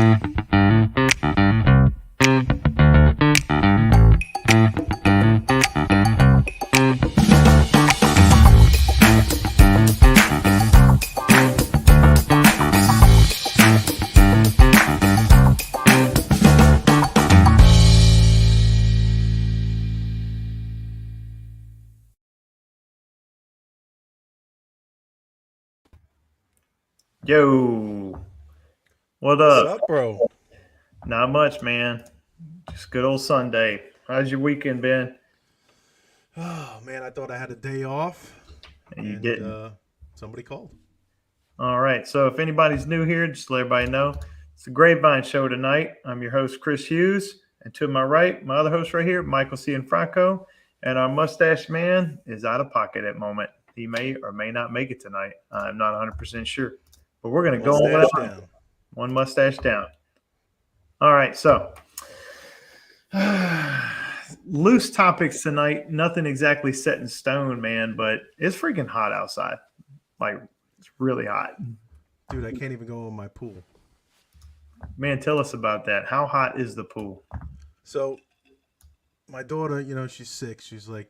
Yo, what What's up? up, bro? Not much, man. Just good old Sunday. How's your weekend been? Oh man, I thought I had a day off, You and didn't. somebody called. All right. So if anybody's new here, just let everybody know it's the Grapevine Show tonight. I'm your host, Chris Hughes, and to my right, my other host right here, Michael Cianfranco, and our mustache man is out of pocket at the moment. He may or may not make it tonight. I'm not 100% sure, but we're going to go on Mustache without down. one mustache down. All right. So loose topics tonight. Nothing exactly set in stone, man, but it's freaking hot outside. Like, it's really hot. Dude, I can't even go in my pool. Man, tell us about that. How hot is the pool? So my daughter, she's sick. She's like,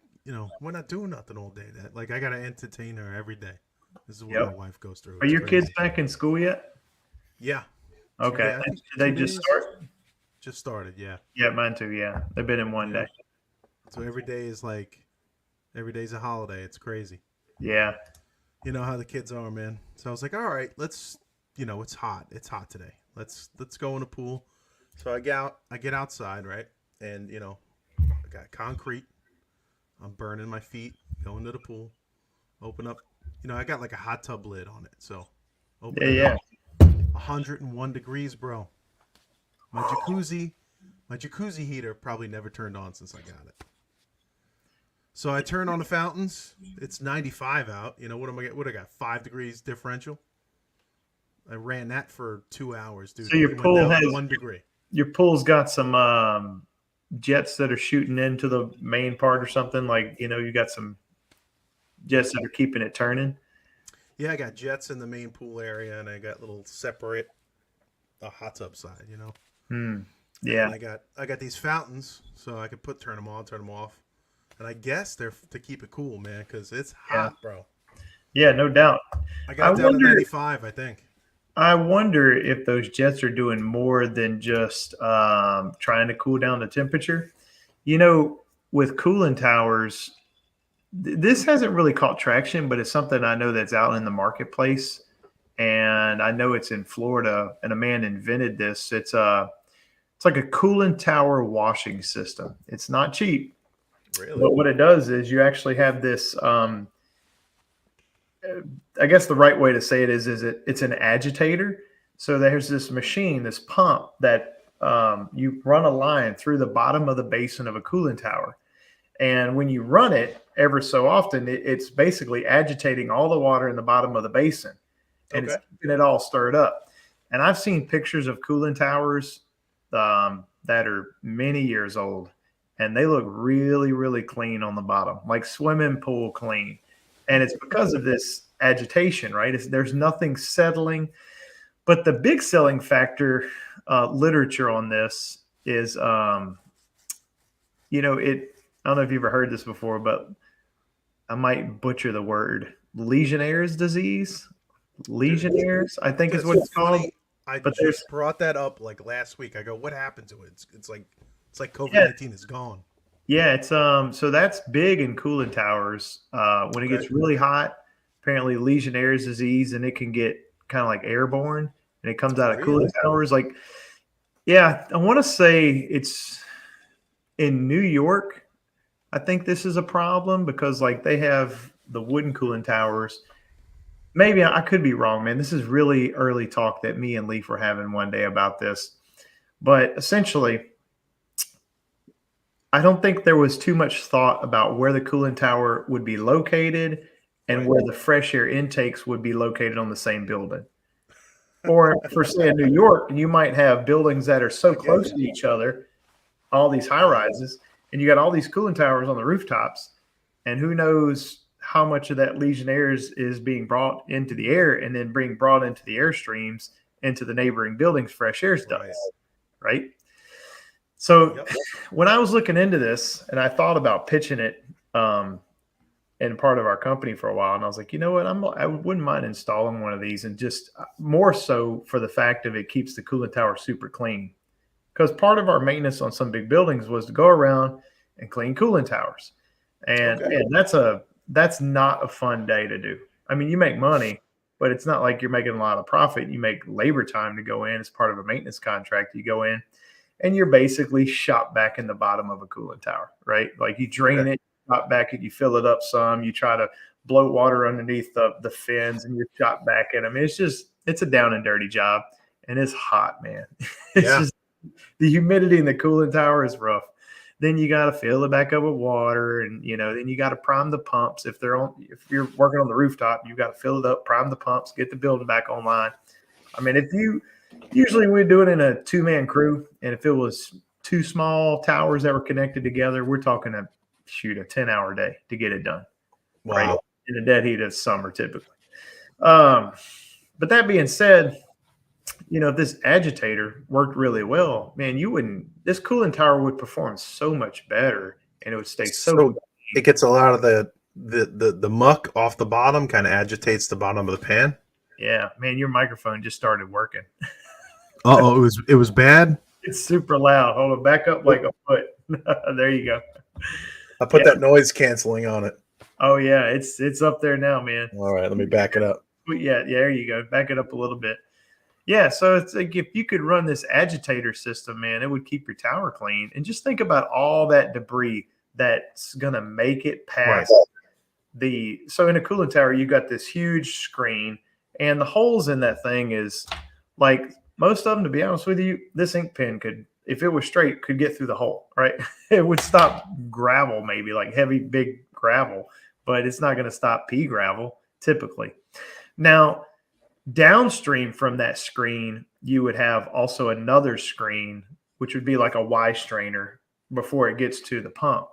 we're not doing nothing all day. That like I gotta entertain her every day. This is what my Yep. wife goes through. Are It's your kids crazy. back in school yet? Yeah, two Okay. day. I think Did they two just days start? just started. Yeah, Yeah, mine too. Yeah. They've been in one yeah. day. So every day is like every day's a holiday. It's crazy. Yeah. You know how the kids are, man. So I was like, all right, let's. It's hot. It's hot today. Let's go in the pool. So I get outside, right? And I got concrete. I'm burning my feet, going to the pool, open up. I got like a hot tub lid on it. So open Yeah. it Yeah. up. 101 degrees, bro. My jacuzzi, my jacuzzi heater probably never turned on since I got it. So I turn on the fountains. It's 95 out. What am I get? What I got? 5 degrees differential. I ran that for 2 hours, dude. So your It went pool down has 1 degree. your pool's got some jets that are shooting into the main part or something. Like, you got some jets that are keeping it turning. Yeah, I got jets in the main pool area, and I got little separate hot tub side, Hmm. And Yeah. then I got these fountains, so I could turn them on, turn them off, and I guess they're to keep it cool, man, because it's Yeah. hot, bro. Yeah, no doubt. I I got it down to wonder 95, I think. I wonder if those jets are doing more than just trying to cool down the temperature. You know, with cooling towers, this hasn't really caught traction, but it's something I know that's out in the marketplace, and I know it's in Florida, and a man invented this. It's like a cooling tower washing system. It's not cheap, Really? but what it does is you actually have this. I guess the right way to say it is it's an agitator. So there's this machine, this pump that you run a line through the bottom of the basin of a cooling tower, and when you run it ever so often, it's basically agitating all the water in the bottom of the basin, and it's Okay. keeping it all stirred up. And I've seen pictures of cooling towers that are many years old, and they look really, really clean on the bottom, like swimming pool clean. And it's because of this agitation, right? There's nothing settling. But the big selling factor, literature on this is, it. I don't know if you've ever heard this before, but I might butcher the word Legionnaire's disease. Dude, Legionnaires, I think dude, is it's what so it's called. funny. I But there's just brought that up like last week. I go, what happened to it? It's like yeah, COVID-19 is gone. yeah, it's so that's big in cooling towers. When it Okay. gets really hot, apparently Legionnaire's disease, and it can get kind of like airborne, and it comes out of cooling Really? towers. Like, yeah, I want to say it's in New York. I think this is a problem because like they have the wooden cooling towers. Maybe I could be wrong, man. This is really early talk that me and Leaf were having one day about this. But essentially, I don't think there was too much thought about where the cooling tower would be located and Right. where the fresh air intakes would be located on the same building. Or for say in New York, you might have buildings that are so I get close you. to each other, all these high Yeah. rises, and you got all these cooling towers on the rooftops, and who knows how much of that Legionnaires is being brought into the air and then being brought into the airstreams into the neighboring buildings fresh air Right. does, right? So Yep. when I was looking into this and I thought about pitching it in part of our company for a while, and I was like, you know what, I wouldn't mind installing one of these, and just more so for the fact of it keeps the cooling tower super clean. Because part of our maintenance on some big buildings was to go around and clean cooling towers, and Okay. man, that's not a fun day to do. I mean, you make money, but it's not like you're making a lot of profit. You make labor time to go in as part of a maintenance contract. You go in and you're basically shot back in the bottom of a cooling tower, right? Like you drain Okay. it, shot back it, you fill it up some, you try to blow water underneath the fins, and you're shot back in them. It's a down and dirty job, and it's hot, man. It's Yeah. just the humidity in the cooling tower is rough. Then you got to fill it back up with water, and then you got to prime the pumps. If you're working on the rooftop, you got to fill it up, prime the pumps, get the building back online. I mean, usually we do it in a 2-man crew, and if it was 2 small towers that were connected together, we're talking a 10-hour day to get it done. Wow. Right, in the dead heat of summer, typically. But that being said, if this agitator worked really well, man, this cooling tower would perform so much better, and it would stay So it gets a lot of the muck off the bottom, kind of agitates the bottom of the pan. Yeah, man, your microphone just started working. Uh-oh, it was bad. It's super loud. Hold on, back up like a foot. There you go. I put that noise canceling on it. Oh yeah, it's up there now, man. All right, let me back it up. Yeah, there you go. Back it up a little bit. Yeah, so it's like if you could run this agitator system, man, it would keep your tower clean. And just think about all that debris that's gonna make it past so in a cooling tower, you got this huge screen, and the holes in that thing is like most of them, to be honest with you, this ink pen could, if it was straight, could get through the hole, right? It would stop gravel, maybe like heavy, big gravel, but it's not going to stop pea gravel typically. Now, downstream from that screen, you would have also another screen, which would be like a Y strainer before it gets to the pump.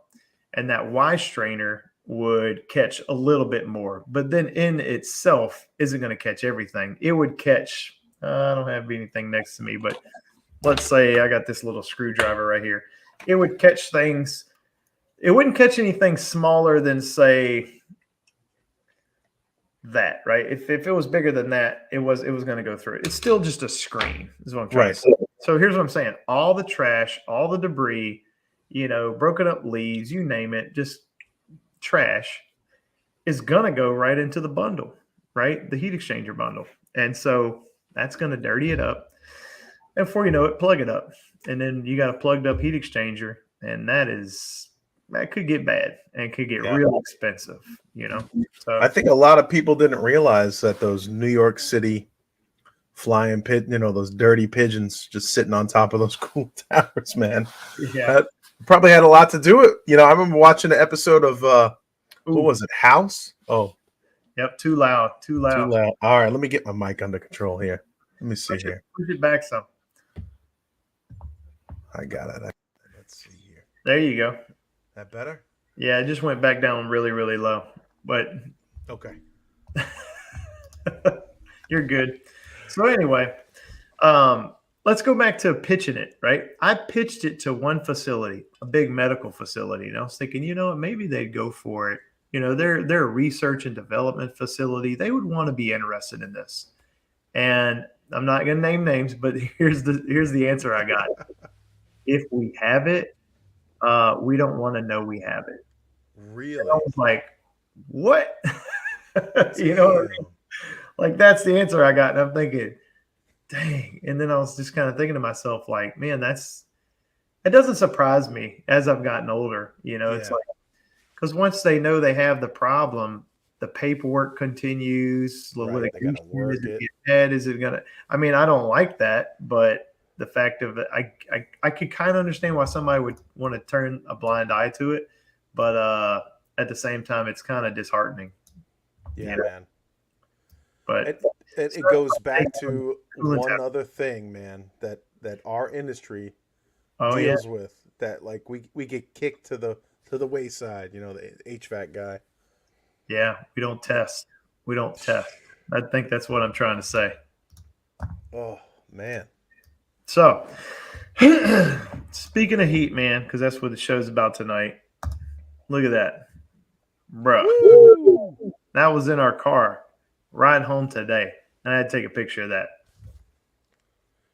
And that Y strainer would catch a little bit more, but then in itself isn't going to catch everything. It would catch, I don't have anything next to me, but let's say I got this little screwdriver right here. It would catch things. It wouldn't catch anything smaller than, say, that, right? If it was bigger than that, it was going to go through it. It's still just a screen, is what I'm trying to say. So here's what I'm saying. All the trash, all the debris, broken up leaves, you name it, just trash is going to go right into the bundle, right? The heat exchanger bundle. And so that's going to dirty it up. And before you know it, plug it up. And then you got a plugged up heat exchanger. And that could get bad and could get real expensive, So I think a lot of people didn't realize that those New York City flying those dirty pigeons just sitting on top of those cool towers, man. Yeah. That probably had a lot to do with it. I remember watching an episode of what was it, House? Oh. Yep, too loud. Too loud. All right, let me get my mic under control here. Let me see here. Push it back some. I got it. Let's see here. There you go. That better? Yeah, it just went back down really, really low. But okay. You're good. So anyway, let's go back to pitching it, right? I pitched it to one facility, a big medical facility, and I was thinking, maybe they'd go for it. They're a research and development facility. They would want to be interested in this. And I'm not going to name names, but here's the answer I got. If we have it, we don't want to know we have it. Really? And I was like, what? You know what I mean? Like, that's the answer I got. And I'm thinking, dang. And then I was just kind of thinking to myself, like, man, it doesn't surprise me as I've gotten older. It's like, because once they know they have the problem, the paperwork continues. Right, they gotta work it. Is it gonna? I mean, I don't like that, but the fact of it, I could kind of understand why somebody would want to turn a blind eye to it, but at the same time, it's kind of disheartening. Yeah, man. But it goes back to one other thing, man, that our industry deals with. That like we get kicked to the wayside, the HVAC guy. Yeah, we don't test. I think that's what I'm trying to say. Oh, man. So, speaking of heat, man, because that's what the show's about tonight. Look at that, bruh. Woo! That was in our car riding home today, and I had to take a picture of that.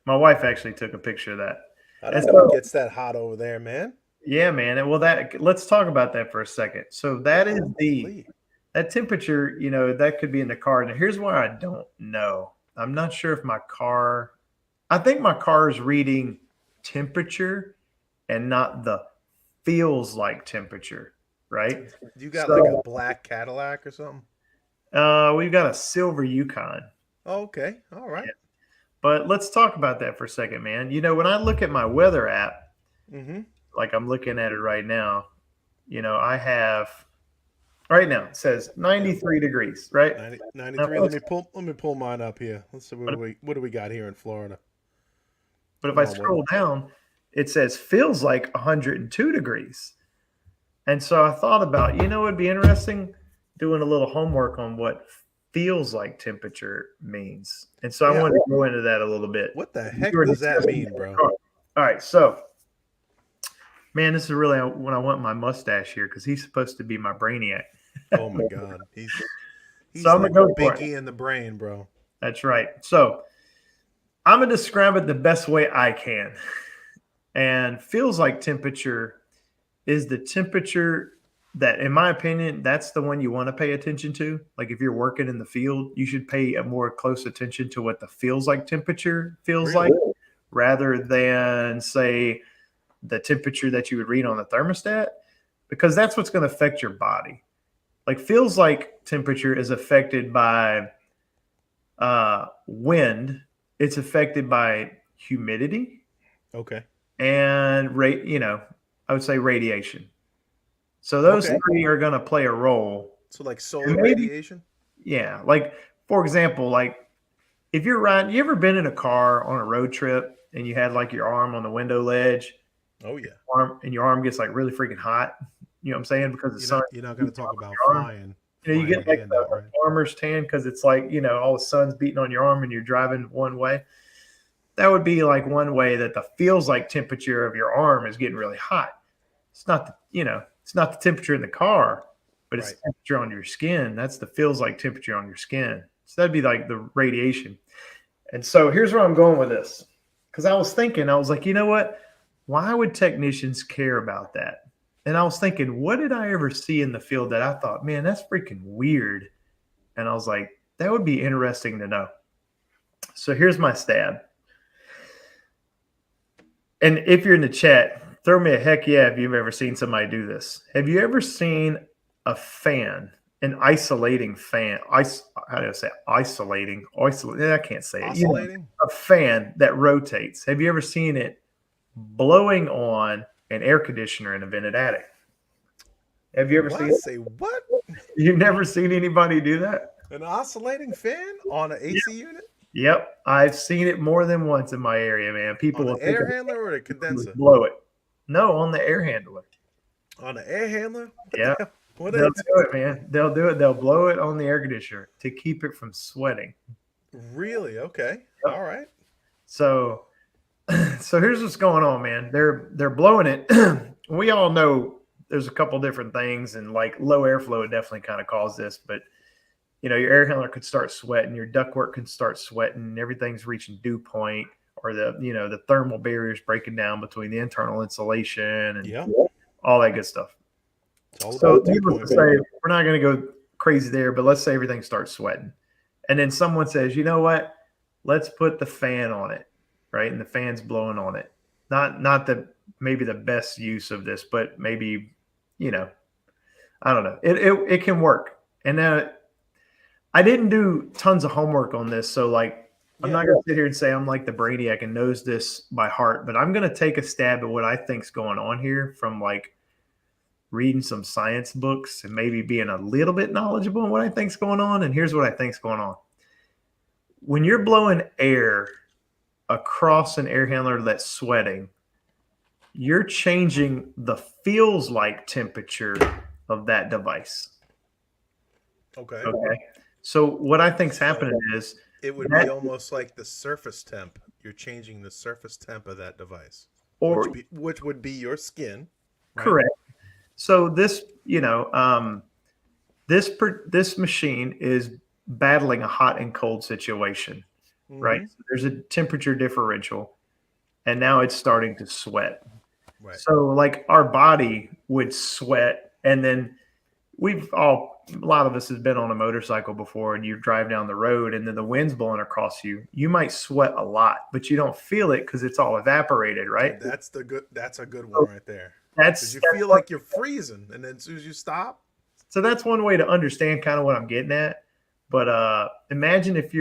My wife actually took a picture of that. I And don't know so, what gets that hot over there, man. yeah, man. And well, that let's talk about that for a second. So that is Golly. that temperature. You know, that could be in the car. Now, here's why I don't know. I'm not sure if my car. I think my car is reading temperature and not the feels like temperature, right? You got So like a black Cadillac or something? we've got a silver Yukon. Oh, okay. All right. But let's talk about that for a second, man. You know, when I look at my weather app, Mm-hmm. like I'm looking at it right now, you know, I have right now it says 93 degrees, right? 93. Let me pull mine up here. Let's see what do we got here in Florida. But if Come I on, scroll down, it says feels like 102 degrees. And so I thought about, you know, it'd be interesting doing a little homework on what feels like temperature means. And so I Yeah. wanted to go into that a little bit. What the heck You were does that discussing mean, bro? All right. So, man, this is really when I want my mustache here because he's supposed to be my brainiac. Oh my God. He's So I'm like going to go for it. Binky in the brain, bro. That's right. So I'm going to describe it the best way I can. And feels like temperature is the temperature that, in my opinion, that's the one you want to pay attention to. Like if you're working in the field, you should pay a more close attention to what the feels like temperature feels Really? like rather than, say, the temperature that you would read on the thermostat, because that's what's going to affect your body. Like feels like temperature is affected by wind, it's affected by humidity Okay. and I would say radiation. So those Okay. three are going to play a role. So like solar Maybe- radiation? Yeah, like for example, like if you're riding, you ever been in a car on a road trip and you had like your arm on the window ledge, Oh yeah. and your arm gets like really freaking hot. You know what I'm saying? Because the sun, You're not gonna talk about your arm. flying. You know, you get flying like hand the out, right? farmer's tan because it's like, you know, all the sun's beating on your arm and you're driving one way. That would be like one way that the feels like temperature of your arm is getting really hot. It's not it's not the temperature in the car, but it's Right. the temperature on your skin. That's the feels like temperature on your skin. So that'd be like the radiation. And so here's where I'm going with this. Because I was thinking, I was like, you know what? Why would technicians care about that? And I was thinking, what did I ever see in the field that I thought, man, that's freaking weird? And I was like, that would be interesting to know. So here's my stab. And if you're in the chat, throw me a heck yeah if you've ever seen somebody do this. Have you ever seen a fan, an isolating fan? How do I say isolating? I can't say it. You know, Oscillating? a fan that rotates. Have you ever seen it blowing on an air conditioner in a vented attic? Have you ever What? seen it? Say what? You've never seen anybody do that? An oscillating fan on an AC unit? Yep, I've seen it more than once in my area, man. People On will an think air of it handler or a and condenser? blow it. No, on the air handler. On an air handler? What the Yeah. hell? What They'll is do it, man. They'll do it. They'll blow it on the air conditioner to keep it from sweating. Really? Okay. Yep. All right. So, so here's what's going on, man. They're blowing it. We all know there's a couple different things, and like low airflow would definitely kind of cause this. But you know, your air handler could start sweating, your ductwork can start sweating, everything's reaching dew point, or the thermal barriers breaking down between the internal insulation and Yeah. all that good stuff. It's all So about dew needless point, to baby. say, we're not going to go crazy there, but let's say everything starts sweating. And then someone says, you know what? Let's put the fan on it, right? And the fan's blowing on it. Not the maybe the best use of this, but maybe, I don't know. It can work. And I didn't do tons of homework on this. So like, I'm not going to sit here and say I'm like the brainiac and knows this by heart, but I'm going to take a stab at what I think's going on here from like reading some science books and maybe being a little bit knowledgeable on what I think's going on. And here's what I think's going on. When you're blowing air across an air handler that's sweating, you're changing the feels like temperature of that device. Okay. Okay. So what I think's happening is It would be almost like the surface temp you're changing the surface temp of that device, Or which would be your skin, right? correct. So this, this machine is battling a hot and cold situation, right? Mm-hmm. So there's a temperature differential, and now it's starting to sweat. Right. So like our body would sweat, and then a lot of us has been on a motorcycle before, and you drive down the road and then the wind's blowing across you. You might sweat a lot, but you don't feel it because it's all evaporated, right? Dude, that's a good one right there. That's Because you that's feel what- like you're freezing, and then as soon as you stop, so that's one way to understand kind of what I'm getting at. But imagine if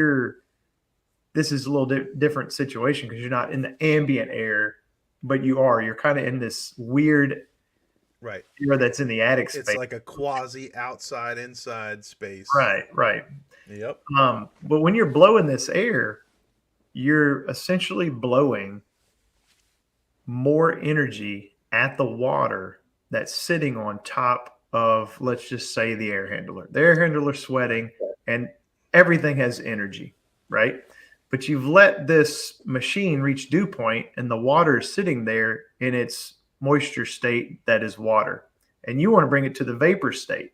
this is a little different situation because you're not in the ambient air, but you're kind of in this weird right? air that's in the attic It's space. like a quasi outside inside space. Right. Yep. But when you're blowing this air, you're essentially blowing more energy at the water that's sitting on top of, let's just say, the air handler. The air handler sweating, and everything has energy, right? But you've let this machine reach dew point, and the water is sitting there in its moisture state that is water, and you want to bring it to the vapor state.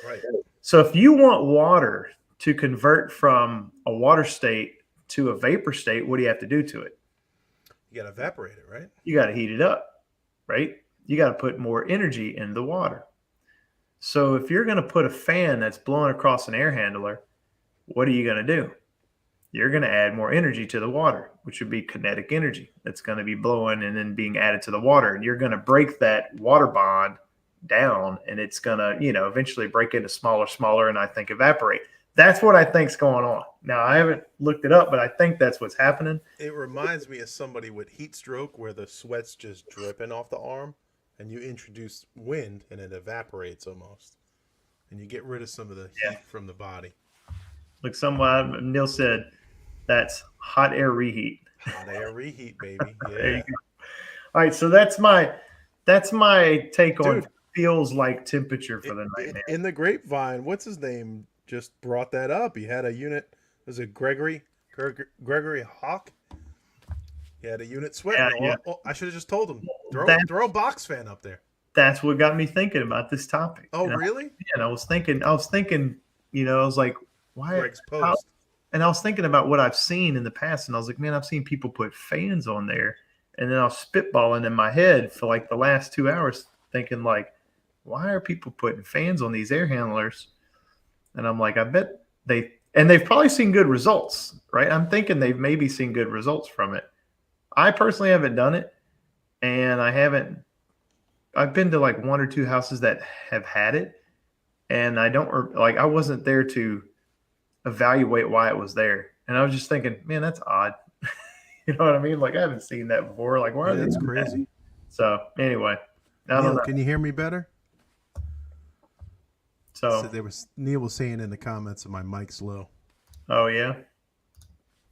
Right. So if you want water to convert from a water state to a vapor state, what do you have to do to it? You got to evaporate it, right? You got to heat it up, right? You got to put more energy in the water. So if you're going to put a fan that's blowing across an air handler, what are you going to do? You're going to add more energy to the water, which would be kinetic energy that's going to be blowing and then being added to the water. And you're going to break that water bond down, and it's going to, eventually break into smaller, and I think evaporate. That's what I think's going on. Now, I haven't looked it up, but I think that's what's happening. It reminds me of somebody with heat stroke where the sweat's just dripping off the arm, and you introduce wind and it evaporates almost, and you get rid of some of the heat from the body. Like someone, Neil said, that's hot air reheat. Hot air reheat, baby. There Yeah. you go. All right, so that's my take on Dude, feels like temperature for the night, man. In the grapevine, what's his name just brought that up. He had a unit. Was it Gregory Hawk? He had a unit sweating. Yeah. Oh, I should have just told him. Throw a box fan up there. That's what got me thinking about this topic. Oh, really? And I was thinking, I was like, why? Greg's post. And I was thinking about what I've seen in the past, and I was like, man, I've seen people put fans on there. And then I was spitballing in my head for like the last 2 hours, thinking like, why are people putting fans on these air handlers? And I'm like, I bet they've probably seen good results, right? I'm thinking they've maybe seen good results from it. I personally haven't done it, and I've been to like one or two houses that have had it, and I wasn't there to evaluate why it was there. And I was just thinking, man, that's odd. You know what I mean? Like, I haven't seen that before. Like, why are they That's doing that? crazy. So anyway, I don't Neil, know. can you hear me better? So Neil was saying in the comments that my mic's low. oh yeah.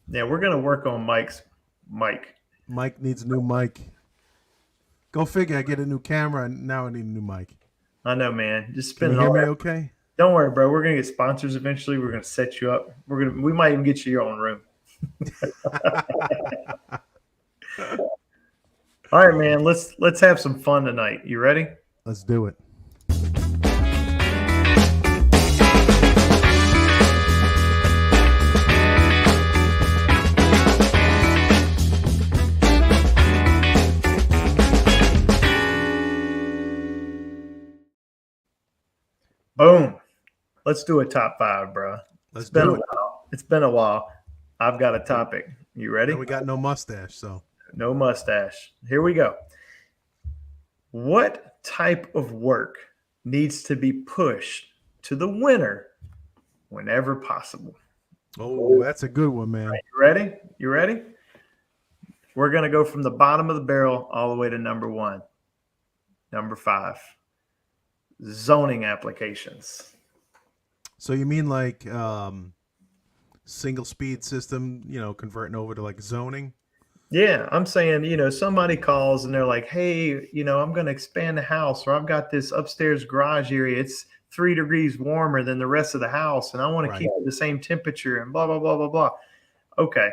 Yeah, we're gonna work on Mike's mic. Mike needs a new mic. Go figure. I get a new camera and now I need a new mic. I know, man. Just Can spend you it hear all me that. okay? Don't worry, bro. We're gonna get sponsors eventually. We're gonna set you up. We might even get you your own room. All right, man. Let's have some fun tonight. You ready? Let's do it. Boom. Let's do a top five, bro. Let's It's been do a it. while. It's been a while. I've got a topic. You ready? And we got no mustache, so No mustache. Here we go. What type of work needs to be pushed to the winner whenever possible? oh, that's a good one, man. You ready? You ready? We're going to go from the bottom of the barrel all the way to number one. Number 5, zoning applications. So you mean like single speed system, converting over to like zoning? Yeah, I'm saying, somebody calls and they're like, hey, I'm going to expand the house, or I've got this upstairs garage area. It's 3 degrees warmer than the rest of the house, and I want to Right. keep it the same temperature and blah, blah, blah, blah, blah. Okay.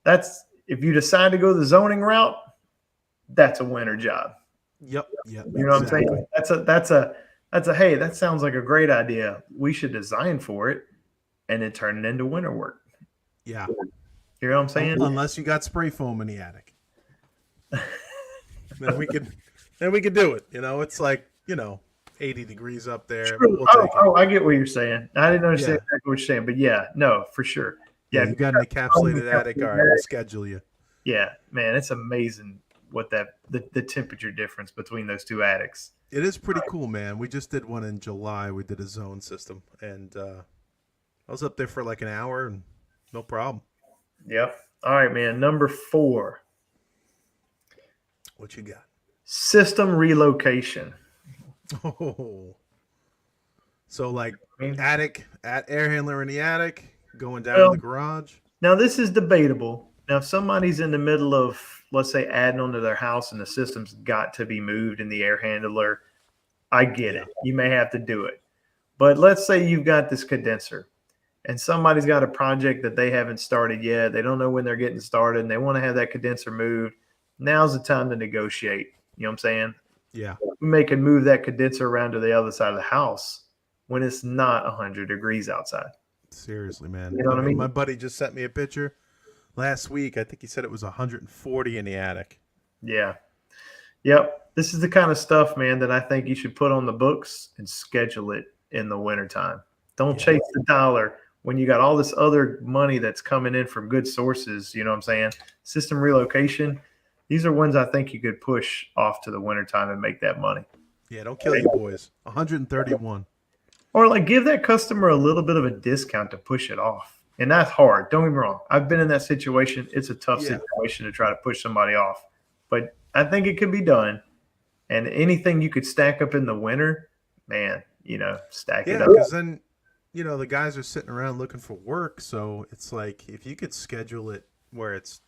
That's if you decide to go the zoning route, that's a winner job. Yep. You know what I'm saying? That's a hey, that sounds like a great idea. We should design for it and then turn it into winter work. Yeah. You know what I'm saying? Unless you got spray foam in the attic. then we could do it. It's like, 80 degrees up there. We'll take it. I get what you're saying. I didn't understand exactly what you're saying, but yeah, no, for sure. Yeah, you got an encapsulated attic. All right, we'll schedule you. Yeah, man, it's amazing what the temperature difference between those two attics. It is pretty cool, man. We just did one in July. We did a zone system, and I was up there for like an hour, and no problem. Yep. All right, man. Number 4. What you got? System relocation. Oh, so like attic, air handler in the attic, going down to the garage. Now this is debatable. Now, if somebody's in the middle of, let's say, adding onto their house and the system's got to be moved in the air handler, I get it. You may have to do it. But let's say you've got this condenser and somebody's got a project that they haven't started yet. They don't know when they're getting started and they want to have that condenser moved. Now's the time to negotiate. You know what I'm saying? Yeah. We may can move that condenser around to the other side of the house when it's not 100 degrees outside. Seriously, man. You know what I mean? My buddy just sent me a picture last week. I think he said it was 140 in the attic. Yeah. Yep. This is the kind of stuff, man, that I think you should put on the books and schedule it in the wintertime. Don't chase the dollar when you got all this other money that's coming in from good sources. You know what I'm saying? System relocation. These are ones I think you could push off to the wintertime and make that money. Yeah, don't kill you boys. 131. Or like give that customer a little bit of a discount to push it off. And that's hard. Don't get me wrong. I've been in that situation. It's a tough situation to try to push somebody off. But I think it can be done. And anything you could stack up in the winter, man, stack it up. Yeah, because then, the guys are sitting around looking for work. So it's like if you could schedule it where it's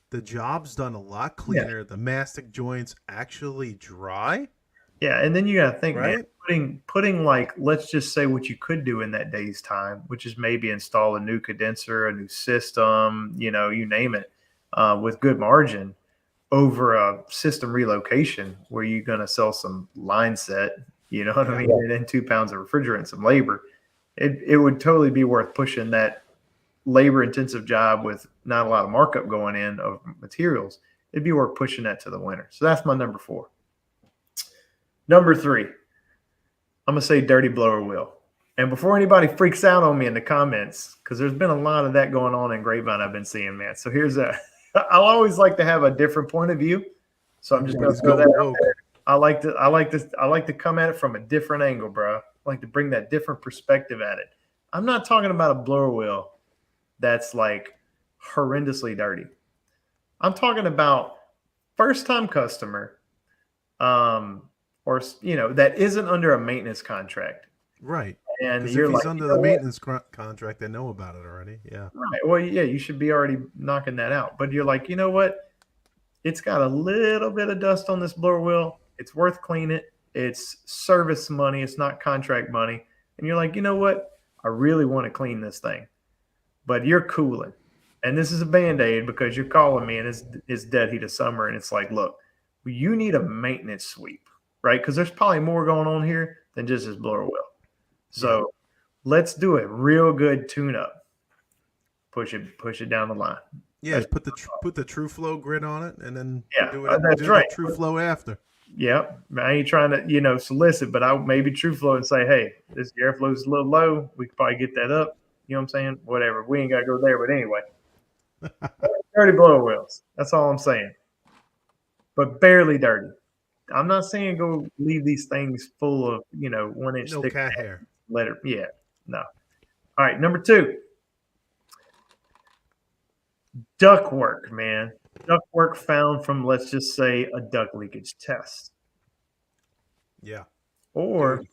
the job's done a lot cleaner, the mastic joints actually dry. Yeah, and then you got to think, right? Man, putting like, let's just say what you could do in that day's time, which is maybe install a new condenser, a new system, you name it, with good margin over a system relocation where you're going to sell some line set, you know what I mean? And then 2 pounds of refrigerant, some labor. It would totally be worth pushing that labor intensive job with not a lot of markup going in of materials. It'd be worth pushing that to the winter. So that's my number 4. Number 3, I'm going to say dirty blower wheel. And before anybody freaks out on me in the comments, because there's been a lot of that going on in Grapevine I've been seeing, man. So I'll always like to have a different point of view. So I'm just going to throw that out there. I like to come at it from a different angle, bro. I like to bring that different perspective at it. I'm not talking about a blower wheel that's like horrendously dirty. I'm talking about first-time customer, or that isn't under a maintenance contract. Right. And you're if he's under the maintenance contract, they know about it already. Yeah. Right. Well, yeah, you should be already knocking that out. But you're like, you know what? It's got a little bit of dust on this blower wheel. It's worth cleaning it. It's service money. It's not contract money. And you're like, you know what? I really want to clean this thing. But you're cooling. And this is a Band-Aid because you're calling me and it's dead heat of summer. And it's like, look, you need a maintenance sweep, right? Because there's probably more going on here than just this blower wheel. So let's do a real good tune-up. Push it down the line. Yeah, put the True Flow grid on it, and then do right. True Flow after. Yeah, I ain't trying to solicit, but I maybe True Flow and say, hey, this airflow is a little low. We could probably get that up. You know what I'm saying? Whatever. We ain't got to go there, but anyway. Dirty blower wheels. That's all I'm saying. But barely dirty. I'm not saying go leave these things full of 1-inch no thick cat hair. Let it. Yeah. No. All right. Number 2. Duct work, man. Duct work found from, let's just say, a duct leakage test. Yeah. Or,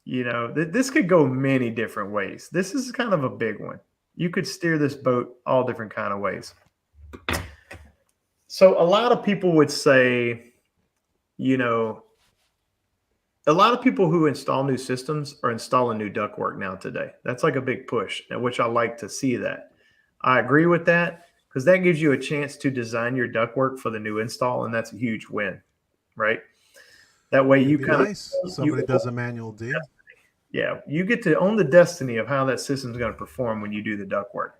this could go many different ways. This is kind of a big one. You could steer this boat all different kind of ways. So a lot of people would say, a lot of people who install new systems are installing new ductwork now today. That's like a big push, which I like to see that. I agree with that because that gives you a chance to design your ductwork for the new install, and that's a huge win, right? That way you It'd be kind nice. Somebody does a manual D. you get to own the destiny of how that system's going to perform when you do the ductwork.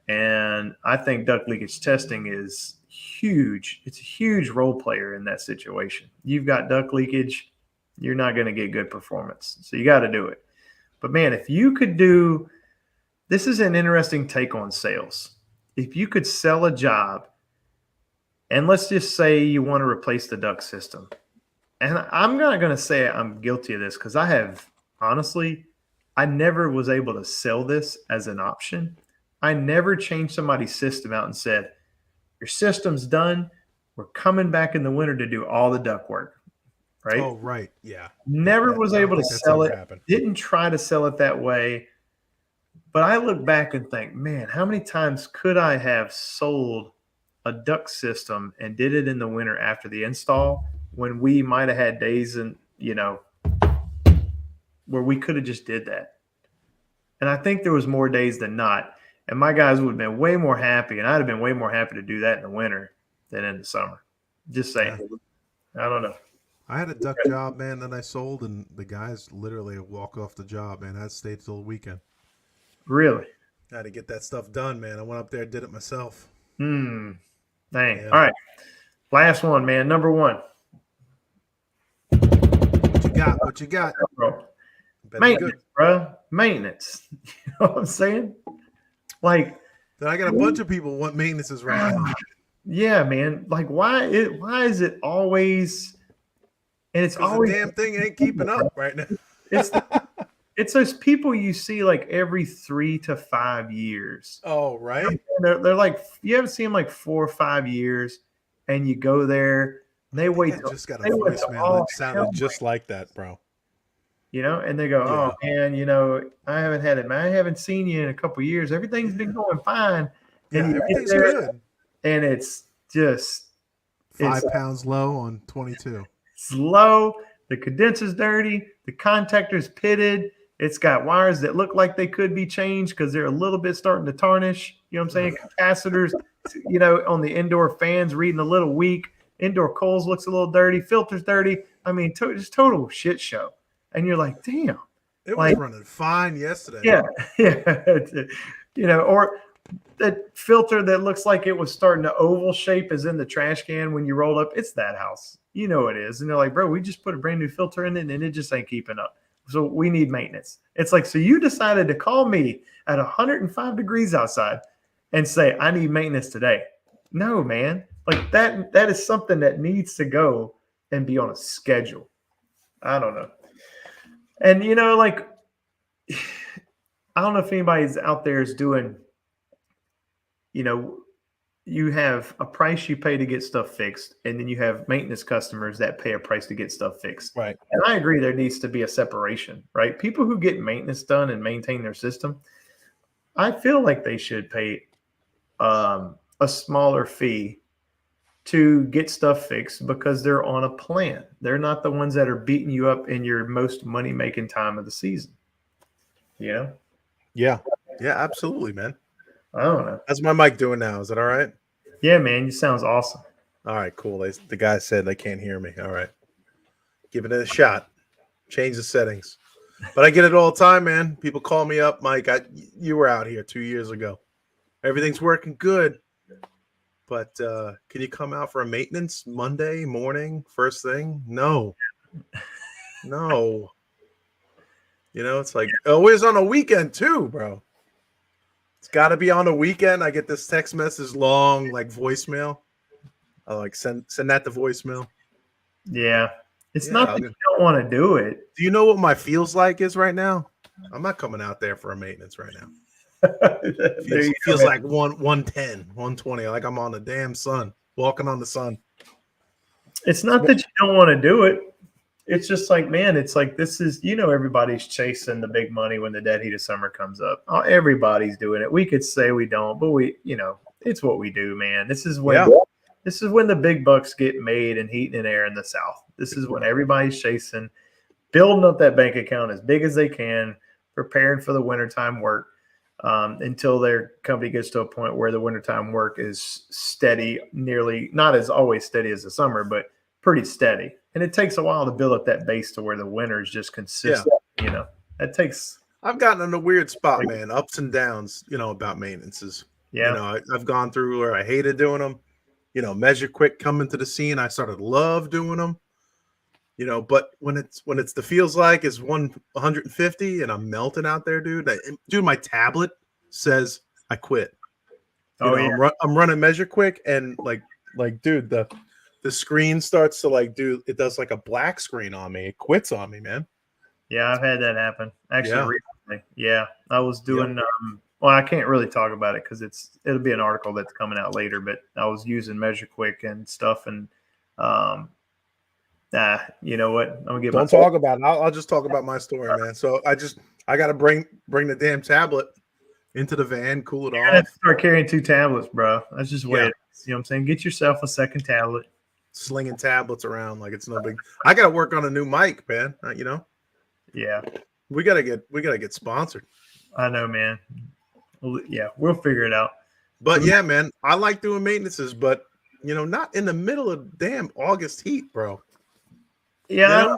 And I think duct leakage testing is huge. It's a huge role player in that situation. You've got duct leakage, you're not going to get good performance. So you got to do it. But man, if you could do this, is an interesting take on sales. If you could sell a job, and let's just say you want to replace the duct system. And I'm not going to say I'm guilty of this because I have, honestly, I never was able to sell this as an option. I never changed somebody's system out and said, your system's done. We're coming back in the winter to do all the duct work. Right? Oh, right. Yeah. Never was able to sell it. Happened. Didn't try to sell it that way. But I look back and think, man, how many times could I have sold a duct system and did it in the winter after the install when we might have had days and, where we could have just did that. And I think there was more days than not. And my guys would have been way more happy, and I'd have been way more happy to do that in the winter than in the summer. Just saying. Yeah. I don't know. I had a duct job, man, that I sold, and the guys literally walk off the job, man. I stayed till the weekend. Really? I had to get that stuff done, man. I went up there and did it myself. Dang. Yeah. All right. Last one, man. Number one. What you got? Bro. Maintenance, bro. Maintenance. You know what I'm saying? Like, then I got a bunch of people want maintenances right now. Yeah, man. Like, why is it always? And it's always the damn thing ain't keeping up right now. It's those people you see like every 3 to 5 years. Oh, right. They're like, you haven't seen them like 4 or 5 years, and you go there. And they wait. I just got a voicemail that sounded just like that, bro. And they go, "Oh man, I haven't had it, man. I haven't seen you in a couple of years. Everything's been going fine." And everything's good. And it's just 5 pounds low on 22. It's low. The condenser's dirty. The contactor's pitted. It's got wires that look like they could be changed because they're a little bit starting to tarnish. You know what I'm saying? Capacitors, on the indoor fans reading a little weak. Indoor coils looks a little dirty. Filter's dirty. I mean, just total shit show. And you're like, damn. It was running fine yesterday. Yeah. Or that filter that looks like it was starting to oval shape is in the trash can when you roll up. It's that house. You know it is. And they're like, bro, we just put a brand new filter in it and it just ain't keeping up. So we need maintenance. It's like, so you decided to call me at 105 degrees outside and say, I need maintenance today. No, man. Like that is something that needs to go and be on a schedule. I don't know. And, like, I don't know if anybody's out there is doing, you have a price you pay to get stuff fixed, and then you have maintenance customers that pay a price to get stuff fixed. Right. And I agree there needs to be a separation, right? People who get maintenance done and maintain their system, I feel like they should pay a smaller fee to get stuff fixed because they're on a plan. They're not the ones that are beating you up in your most money-making time of the season. Yeah. Yeah, absolutely, man. I don't know. How's my mic doing now? Is that all right? Yeah, man. You sounds awesome. All right, cool. The guy said they can't hear me. All right. Giving it a shot. Change the settings. But I get it all the time, man. People call me up, Mike. You were out here 2 years ago. Everything's working good. But can you come out for a maintenance Monday morning, first thing? No. It's like always on a weekend too, bro. It's got to be on a weekend. I get this text message long, like voicemail. I like send that to voicemail. Yeah. It's not that you don't want to do it. Do you know what my feels like is right now? I'm not coming out there for a maintenance right now. feels like 110, 120, like I'm on the damn sun, walking on the sun. It's not that you don't want to do it. It's just like, man, it's like this is, everybody's chasing the big money when the dead heat of summer comes up. Everybody's doing it. We could say we don't, but it's what we do, man. This is when the big bucks get made in heat and air in the South. This is when everybody's chasing, building up that bank account as big as they can, preparing for the wintertime work. until their company gets to a point where the wintertime work is steady, nearly not as always steady as the summer, but pretty steady. And it takes a while to build up that base to where the winter is just consistent. You know, that takes. I've gotten in a weird spot, man. Ups and downs, about maintenances. Yeah. I've gone through where I hated doing them. Measure Quick coming to the scene, I started love doing them. But when it's the feels like is 150 and I'm melting out there, dude. My tablet says I quit. I'm running Measure Quick and like, dude, the screen starts to it does like a black screen on me. It quits on me, man. Yeah, I've had that happen actually recently. Yeah, I was doing. Well, I can't really talk about it because it'll be an article that's coming out later. But I was using Measure Quick and stuff, and you know what? I'm gonna get. Don't talk about it. I'll just talk about my story, man. So I got to bring the damn tablet into the van, cool it off. Start carrying 2 tablets, bro. That's just the way it is. You know what I'm saying? Get yourself a second tablet. Slinging tablets around like it's no big. I got to work on a new mic, man. Yeah, we gotta get sponsored. I know, man. Well, yeah, we'll figure it out. But yeah, man, I like doing maintenances, but not in the middle of damn August heat, bro. Yeah,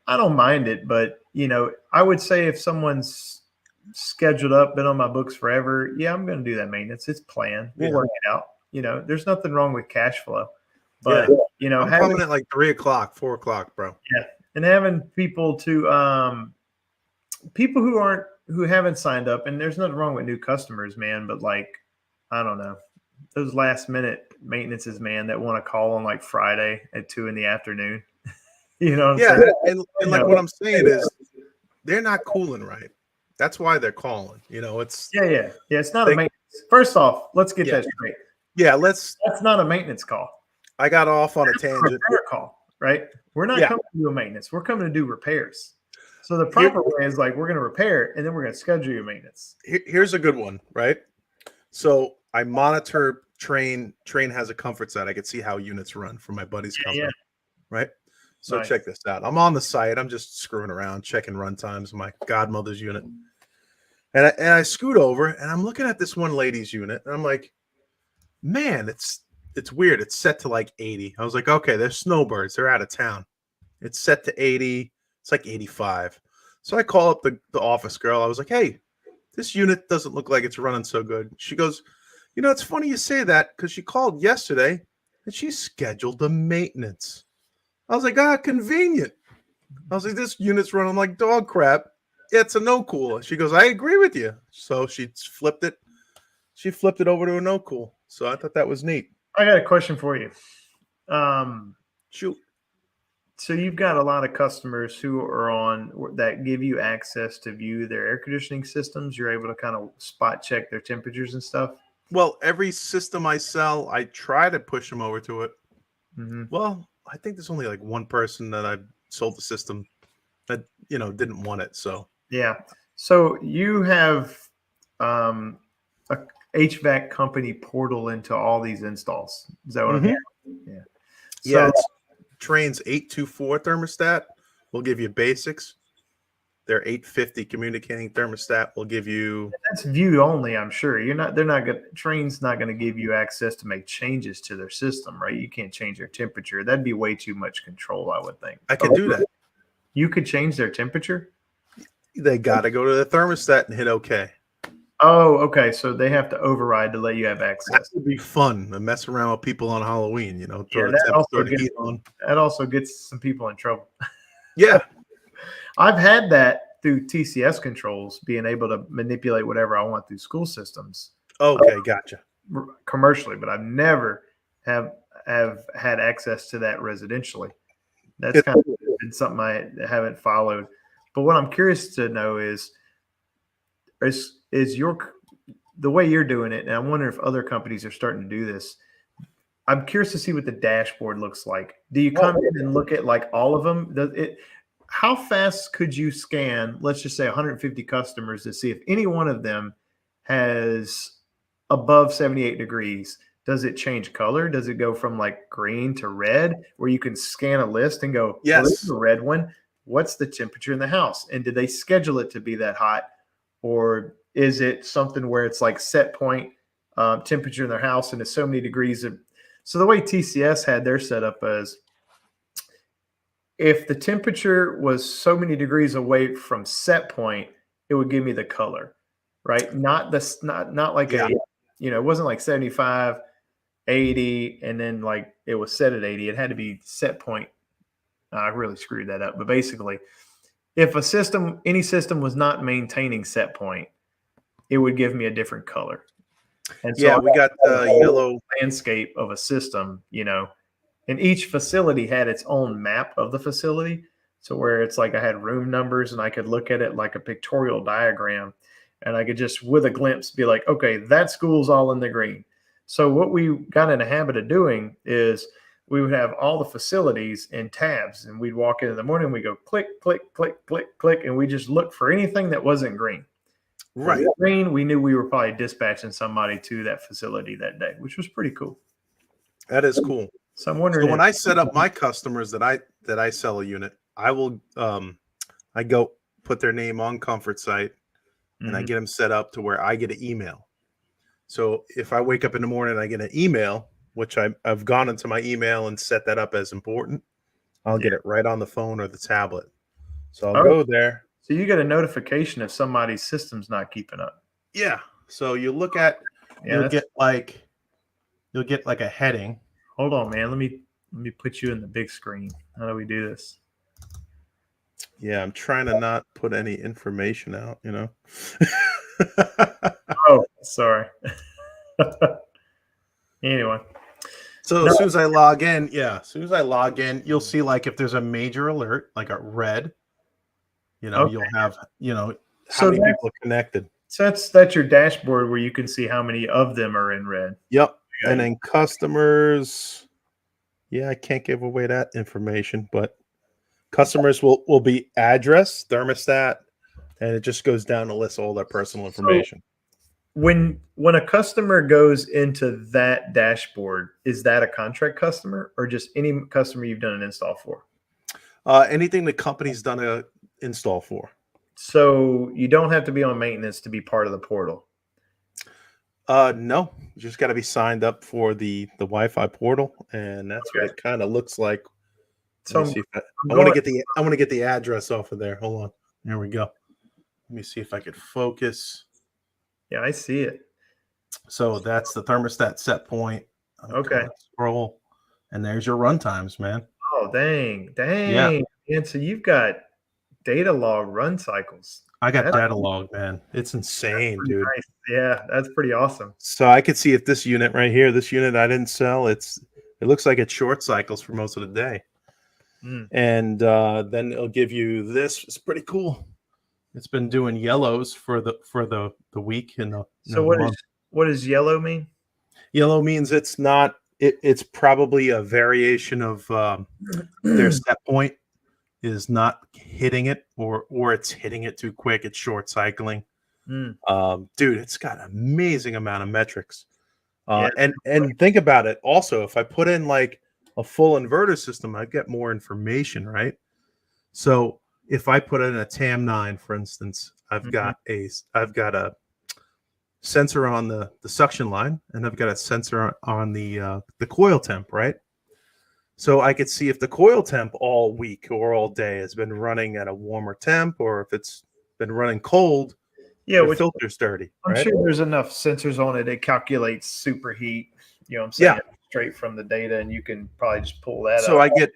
I don't mind it, but I would say if someone's scheduled up, been on my books forever, yeah, I'm going to do that maintenance. It's planned. We'll work it out. there's nothing wrong with cash flow, but I'm coming at like 3 o'clock, 4 o'clock, bro. Yeah, and having people to people who haven't signed up, and there's nothing wrong with new customers, man, but I don't know, those last minute maintenances, man, that want to call on like Friday at 2 p.m. You know what I'm saying? And like what I'm saying is they're not cooling right. That's why they're calling. It's it's not a maintenance. First off, let's get that straight. Yeah, that's not a maintenance call. I got off on a tangent. A repair call, right? We're not coming to do a maintenance. We're coming to do repairs. So the proper way is we're going to repair and then we're going to schedule your maintenance. Here's a good one, right? So I monitor Train. Train has a comfort site. I can see how units run for my buddy's company, right? So check this out. I'm on the site. I'm just screwing around, checking run times, my godmother's unit. And I scoot over and I'm looking at this one lady's unit and I'm like, man, it's weird. It's set to like 80. I was like, okay, they're snowbirds. They're out of town. It's set to 80. It's like 85. So I call up the office girl. I was like, hey, this unit doesn't look like it's running so good. She goes, it's funny you say that because she called yesterday and she scheduled the maintenance. I was like, convenient. I was like, this unit's running like dog crap. It's a no cool. She goes, I agree with you. So she flipped it. She flipped it over to a no cool. So I thought that was neat. I got a question for you. Shoot. So you've got a lot of customers who are on that give you access to view their air conditioning systems. You're able to kind of spot check their temperatures and stuff. Well, every system I sell, I try to push them over to it. Mm-hmm. Well, I think there's only like one person that I've sold the system that didn't want it. So yeah. So you have a HVAC company portal into all these installs. Is that what I'm hearing? Yeah. So Train's 824 thermostat will give you basics. Their 850 communicating thermostat will give you. That's view only, I'm sure. Train's not going to give you access to make changes to their system, right? You can't change their temperature. That'd be way too much control, I would think. I could do that. You could change their temperature? They got to go to the thermostat and hit OK. Oh, okay. So they have to override to let you have access. That would be fun to mess around with people on Halloween, That also gets some people in trouble. Yeah. I've had that through TCS controls, being able to manipulate whatever I want through school systems. Okay, gotcha. Commercially, but I've never have had access to that residentially. That's kind of been something I haven't followed. But what I'm curious to know is the way you're doing it, and I wonder if other companies are starting to do this. I'm curious to see what the dashboard looks like. Do you come in and look at like all of them? How fast could you scan, let's just say 150 customers, to see if any one of them has above 78 degrees? Does it change color? Does it go from like green to red, where you can scan a list and go, yes, this is the red one. What's the temperature in the house? And did they schedule it to be that hot? Or Is it something where it's like set point temperature in their house and it's so many degrees of, so the way TCS had their setup is if the temperature was so many degrees away from set point, it would give me the color, right? Not this, not like Yeah. it wasn't like 75, 80, and then like it was set at 80. It had to be set point. I really screwed that up. But basically, if any system was not maintaining set point, it would give me a different color. And so Yeah, we got the yellow landscape of a system, and each facility had its own map of the facility. So where it's like I had room numbers and I could look at it like a pictorial diagram and I could just with a glimpse be like, okay, that school's all in the green. So what we got in a habit of doing is we would have all the facilities in tabs and we'd walk in the morning, we go click, click, click, click, click, and we just look for anything that wasn't green. right. Green, we knew we were probably dispatching somebody to that facility that day, which was pretty cool. That is cool. So I'm wondering So when I set up my customers that I sell a unit, I will I go put their name on Comfort Site and I get them set up to where I get an email. So if I wake up in the morning and I get an email, which I've gone into my email and set that up as important, I'll get it right on the phone or the tablet. So I'll go there. So you get a notification if somebody's system's not keeping up. Yeah. So you look at you'll get like a heading. Hold on, man. Let me put you in the big screen. How do we do this? Yeah, I'm trying to not put any information out, Oh, sorry. Anyway. So as soon as I log in, you'll see like if there's a major alert, like a red, you'll have, how many people are connected. So that's your dashboard where you can see how many of them are in red. Yep. And then customers, I can't give away that information, but customers will be address, thermostat, and it just goes down the list all their personal information. So when a customer goes into that dashboard, is that a contract customer or just any customer you've done an install for? Anything the company's done an install for. So you don't have to be on maintenance to be part of the portal. No, you just got to be signed up for the Wi-Fi portal, and that's what it kind of looks like. So I want to get the address off of there. Hold on, there we go. Let me see if I could focus. Yeah, I see it. So that's the thermostat set point. Okay. Scroll, and there's your run times, man. Oh, dang. Yeah. And so you've got data log run cycles. I got data log, man. It's insane, dude. Nice. Yeah, that's pretty awesome. So I could see if this unit right here, this unit I didn't sell, it looks like it's short cycles for most of the day. And then it'll give you this. It's pretty cool. It's been doing yellows for the week in the So what does yellow mean? Yellow means it's not it's probably a variation of their set point is not hitting it or it's hitting it too quick. It's short cycling. Dude, it's got an amazing amount of metrics. And think about it. Also, if I put in like a full inverter system, I get more information, right? So if I put in a TAM9, for instance, I've got a sensor on the suction line, and I've got a sensor on the coil temp, right? So I could see if the coil temp all week or all day has been running at a warmer temp, or if it's been running cold. Yeah, the filter's dirty. I'm sure there's enough sensors on it. It calculates superheat. You know what I'm saying? Yeah. Straight from the data, and you can probably just pull that. So I get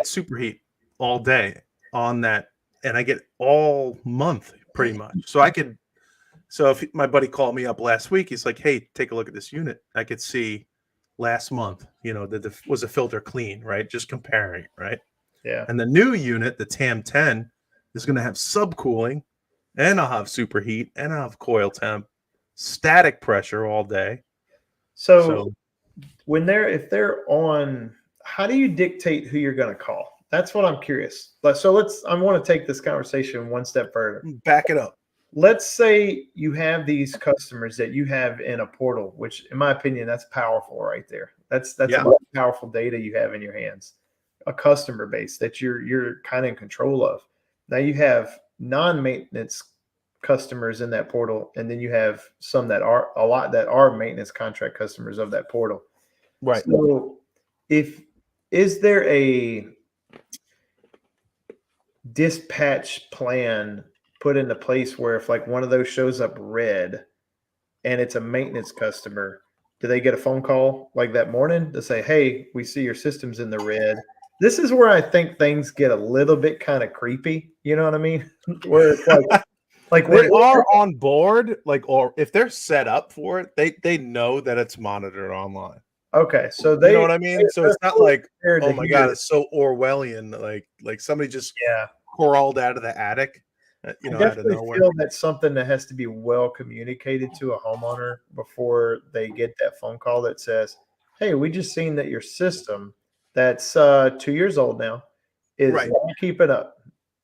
superheat all day on that, and I get all month pretty much. So if my buddy called me up last week, he's like, "Hey, take a look at this unit." I could see last month, was a filter clean, right? Just comparing, right? Yeah. And the new unit, the TAM10, is going to have subcooling, and I'll have superheat, and I'll have coil temp, static pressure all day. So if they're on, how do you dictate who you're going to call? That's what I'm curious. So I want to take this conversation one step further. Back it up. Let's say you have these customers that you have in a portal, which in my opinion, that's powerful right there. That's powerful data you have in your hands, a customer base that you're kind of in control of. Now you have non-maintenance customers in that portal, and then you have some that are a lot that are maintenance contract customers of that portal. Right. So, is there a dispatch plan put into place where if like one of those shows up red and it's a maintenance customer, do they get a phone call like that morning to say, "Hey, we see your system's in the red"? This is where I think things get a little bit kind of creepy. You know what I mean? Where it's like They we're are on board, like, or if they're set up for it, they know that it's monitored online. okay. So You know what I mean? So they're it's not fully like, prepared oh to my hear god, it. it's so Orwellian, like somebody just Yeah. crawled out of the attic, I out of definitely nowhere. feel that's something that has to be well communicated to a homeowner before they get that phone call that says, "Hey, we just seen that your system that's 2 years old now is Right. not keeping up."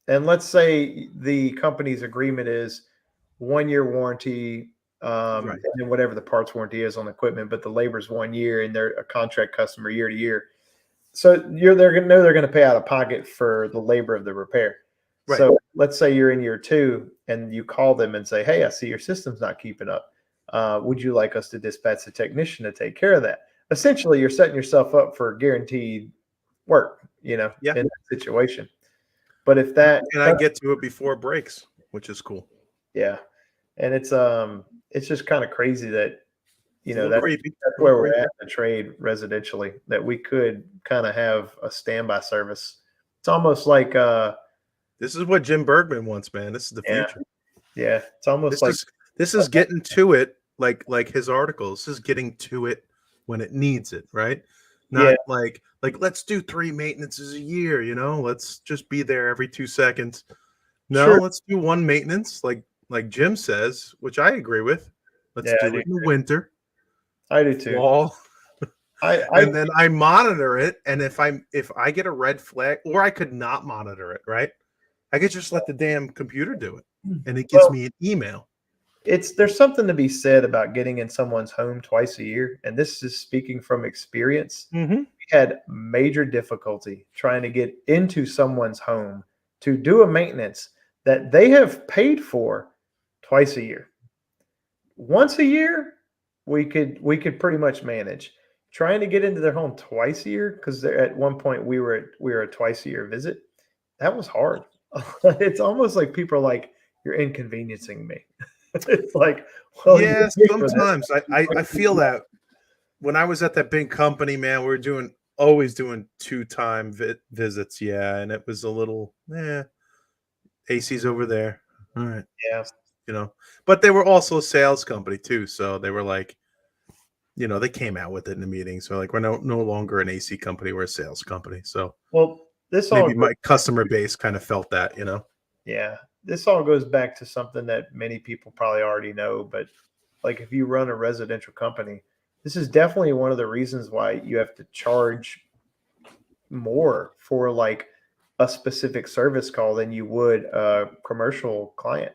And let's say the company's agreement is 1 year warranty, Right. and then whatever the parts warranty is on the equipment, but the labor's 1 year and they're a contract customer year to year. So they're gonna know they're gonna pay out of pocket for the labor of the repair. Right. So let's say you're in year 2 and you call them and say, "Hey, I see your system's not keeping up. Would you like us to dispatch a technician to take care of that?" Essentially, you're setting yourself up for guaranteed work, Yeah. in that situation. But if that, And I get to it before it breaks, which is cool. yeah, and it's just kind of crazy that It's a little that's creepy. A where little we're creepy. at in the trade residentially, that we could kind of have a standby service. It's almost like This is what Jim Bergman wants, man. This is the yeah, future. yeah, it's almost This like is this is getting to it, like his article. This is getting to it when it needs it, right? yeah, Not like let's do 3 maintenances a year, let's just be there every 2 seconds. No, sure, let's do one maintenance, like Jim says, which I agree with. Let's yeah, do it in the winter, I do too. fall, I and then I monitor it. And if I get a red flag, or I could not monitor it, right? I could just let the damn computer do it, and it gives well, me an email. there's something to be said about getting in someone's home twice a year, and this is speaking from experience. Mm-hmm. We had major difficulty trying to get into someone's home to do a maintenance that they have paid for twice a year. Once a year, we could pretty much manage. Trying to get into their home twice a year, because at one point we were a twice a year visit. That was hard. It's almost like people are like, "You're inconveniencing me." It's like, well, Yeah, you're here for this. sometimes I feel that when I was at that big company, man, we were always doing 2-time visits. Yeah, and it was a little, AC's over there. All right, Yeah, but they were also a sales company too, so they were like, they came out with it in the meeting. So like, we're no longer an AC company, we're a sales company. So well, this all maybe my customer base kind of felt that. yeah, this all goes back to something that many people probably already know, but like if you run a residential company, this is definitely one of the reasons why you have to charge more for like a specific service call than you would a commercial client.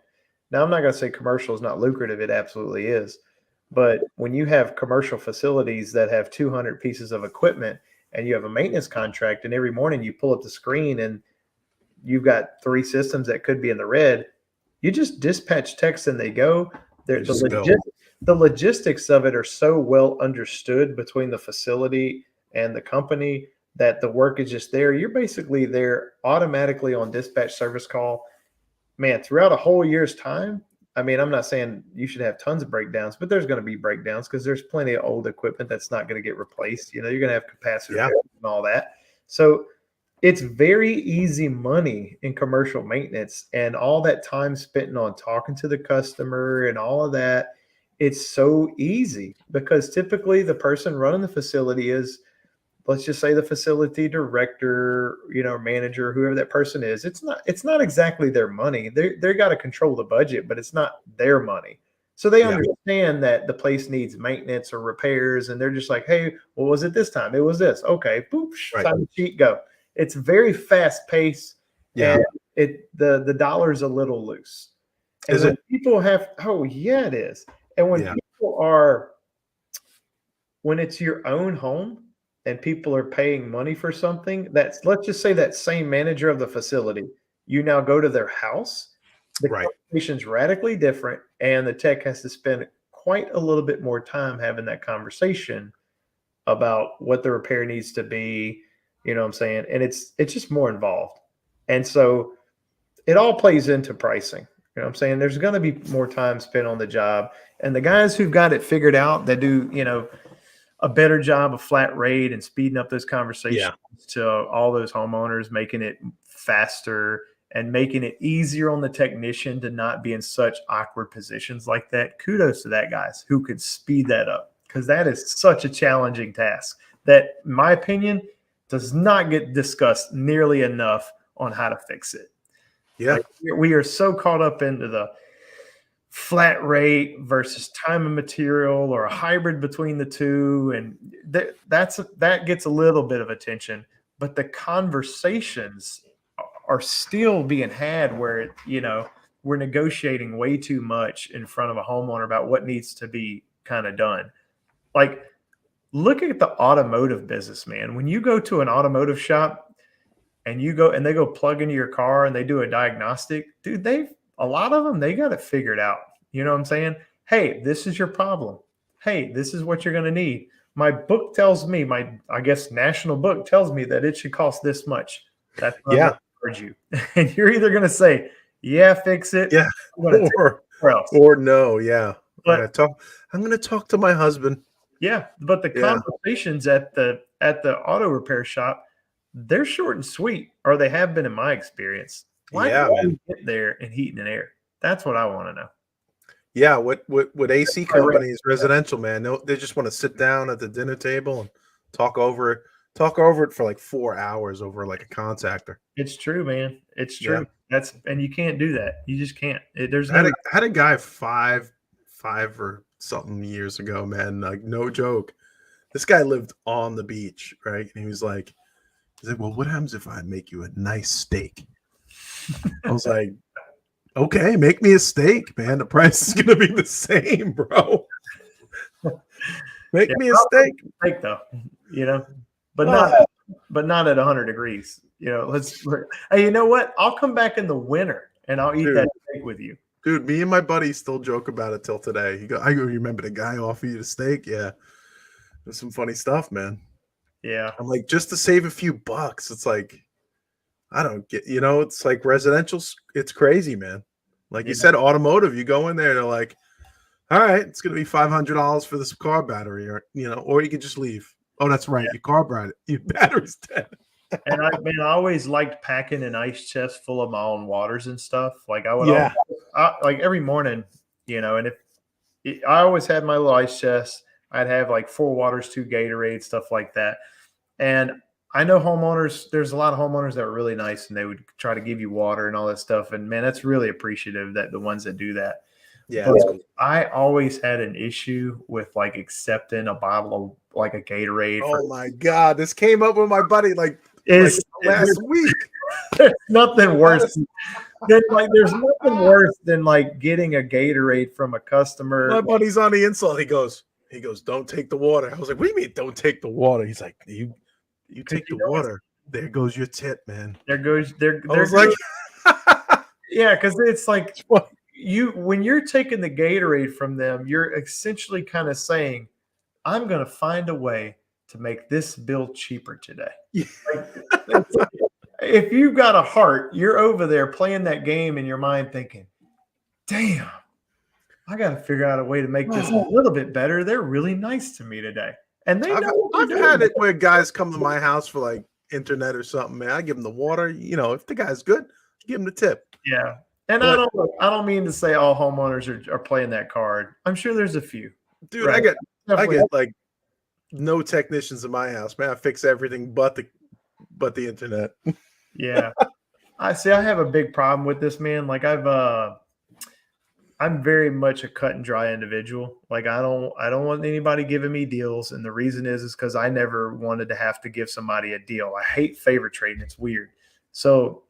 Now, I'm not going to say commercial is not lucrative, it absolutely is. But when you have commercial facilities that have 200 pieces of equipment and you have a maintenance contract, and every morning you pull up the screen and you've got 3 systems that could be in the red, you just dispatch text and they go. They just go. The logistics of it are so well understood between the facility and the company that the work is just there. You're basically there automatically on dispatch service call. Man, throughout a whole year's time, I mean, I'm not saying you should have tons of breakdowns, but there's going to be breakdowns because there's plenty of old equipment that's not going to get replaced. You're going to have capacitor Yeah. and all that. So it's very easy money in commercial maintenance, and all that time spent on talking to the customer and all of that. It's so easy because typically the person running the facility is, let's just say, the facility director, manager, whoever that person is. It's not exactly their money. They got to control the budget, but it's not their money. So they Yeah. understand that the place needs maintenance or repairs, and they're just like, "Hey, what was it this time? It was this. Okay, boop, Right. time sheet, go." It's very fast paced, Yeah. and the dollar's a little loose. And Is when it? people have, oh yeah, it is. And when Yeah. people are, when it's your own home and people are paying money for something, let's just say that same manager of the facility, you now go to their house The Right. conversation's radically different, and the tech has to spend quite a little bit more time having that conversation about what the repair needs to be. You know what I'm saying? And it's just more involved. And so it all plays into pricing. You know what I'm saying? There's going to be more time spent on the job. And the guys who've got it figured out that do, a better job of flat rate and speeding up those conversations to all those homeowners, making it faster and making it easier on the technician to not be in such awkward positions like that. Kudos to that guys who could speed that up, because that is such a challenging task that, in my opinion, does not get discussed nearly enough on how to fix it. Yeah. Like, we are so caught up into the flat rate versus time and material, or a hybrid between the two, and that gets a little bit of attention, but the conversations are still being had where we're negotiating way too much in front of a homeowner about what needs to be kind of done. Like, look at the automotive business, man. When you go to an automotive shop and they go plug into your car and they do a diagnostic, dude, a lot of them, they got it figured out. You know what I'm saying? Hey, this is your problem. Hey, this is what you're going to need. My book tells me, I guess national book tells me that it should cost this much. That's what I'm going to charge you. And you're either going to say, yeah, fix it. Yeah. Or no. Yeah. But I'm going to talk to my husband. Yeah. But the conversations at the auto repair shop, they're short and sweet, or they have been in my experience. Why do we get there in heat and air? That's what I want to know. Yeah, what AC companies, residential, man, they just want to sit down at the dinner table and talk over it for like 4 hours over like a contactor. It's true, man. It's true. Yeah. And you can't do that. You just can't. I had a guy five or something years ago, man. Like, no joke. This guy lived on the beach, right? And he was like, well, what happens if I make you a nice steak? I was like, okay, make me a steak, man. The price is going to be the same, bro. Make me a steak. Steak, though, but not at 100 degrees. Hey, you know what? I'll come back in the winter and I'll eat that steak with you. Dude, me and my buddy still joke about it till today. I remember the guy offered you the steak. Yeah. There's some funny stuff, man. Yeah. I'm like, just to save a few bucks, it's like, I don't get, it's like residential. It's crazy, man. Like you said, automotive, you go in there, they're like, all right, it's going to be $500 for this car battery, or you could just leave. Oh, that's right. Your battery's dead. And I always liked packing an ice chest full of my own waters and stuff. Like I would, like every morning, and I always had my little ice chest. I'd have like 4 waters, 2 Gatorade, stuff like that. And I know homeowners, there's a lot of homeowners that were really nice and they would try to give you water and all that stuff. And man, that's really appreciative, that the ones that do that. Yeah. But I always had an issue with like accepting a bottle of like a Gatorade. Oh my God. This came up with my buddy like last week. There's nothing worse there's nothing worse than like getting a Gatorade from a customer. My buddy's on the insult. He goes, don't take the water. I was like, what do you mean don't take the water? He's like, you take the water. There goes your tip, man. I was like, yeah, because it's like when you're taking the Gatorade from them, you're essentially kind of saying, I'm going to find a way to make this bill cheaper today. If you've got a heart, you're over there playing that game in your mind thinking, damn, I got to figure out a way to make this a little bit better. They're really nice to me today. And I've had it where guys come to my house for like internet or something, man. I give them the water. If the guy's good, give him the tip. Yeah. And I don't mean to say all homeowners are playing that card. I'm sure there's a few. Dude, right? I get like no technicians in my house, man. I fix everything but the internet. Yeah. I have a big problem with this, man. Like I'm very much a cut and dry individual. Like I don't want anybody giving me deals. And the reason is because I never wanted to have to give somebody a deal. I hate favor trading. It's weird. So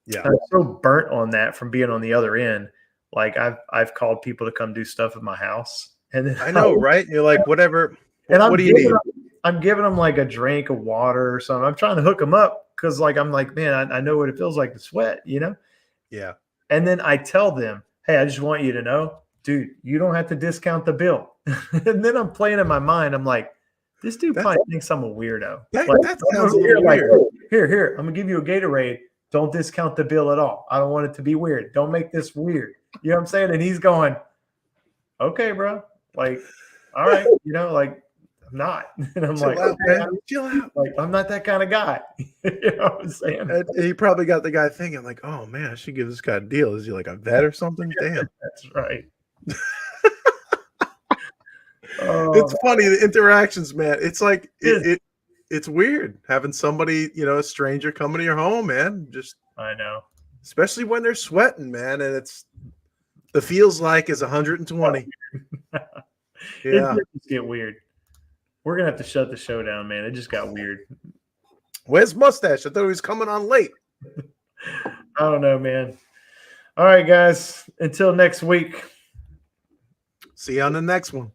yeah, I'm so burnt on that from being on the other end. Like I've called people to come do stuff at my house. And then I know, right? You're like, whatever. And what do you need? I'm giving them like a drink of water or something. I'm trying to hook them up because like I'm like, man, I know what it feels like to sweat, Yeah. And then I tell them, hey, I just want you to know, dude, you don't have to discount the bill. And then I'm playing in my mind. I'm like, this dude probably thinks I'm a weirdo. That Like, sounds a I'm here, little like, weird. here, I'm gonna give you a Gatorade. Don't discount the bill at all. I don't want it to be weird. Don't make this weird. You know what I'm saying? And he's going, okay, bro. Like, all right, you know, like I'm not. And I'm Chill like, out, okay, man. Chill out. like I'm not that kind of guy. You know what I'm saying? And he probably got the guy thinking, like, oh man, I should give this guy a deal. Is he like a vet or something? Damn. That's right. It's funny, the interactions, man. It's like it's weird having somebody, you know, a stranger coming to your home, man. Just I know. especially when they're sweating, man, and it's the feels like is 120. It Yeah. did just get weird. We're gonna have to shut the show down, man. It just got weird. Where's Mustache? I thought he was coming on late. I don't know, man. All right, guys. Until next week. See you on the next one.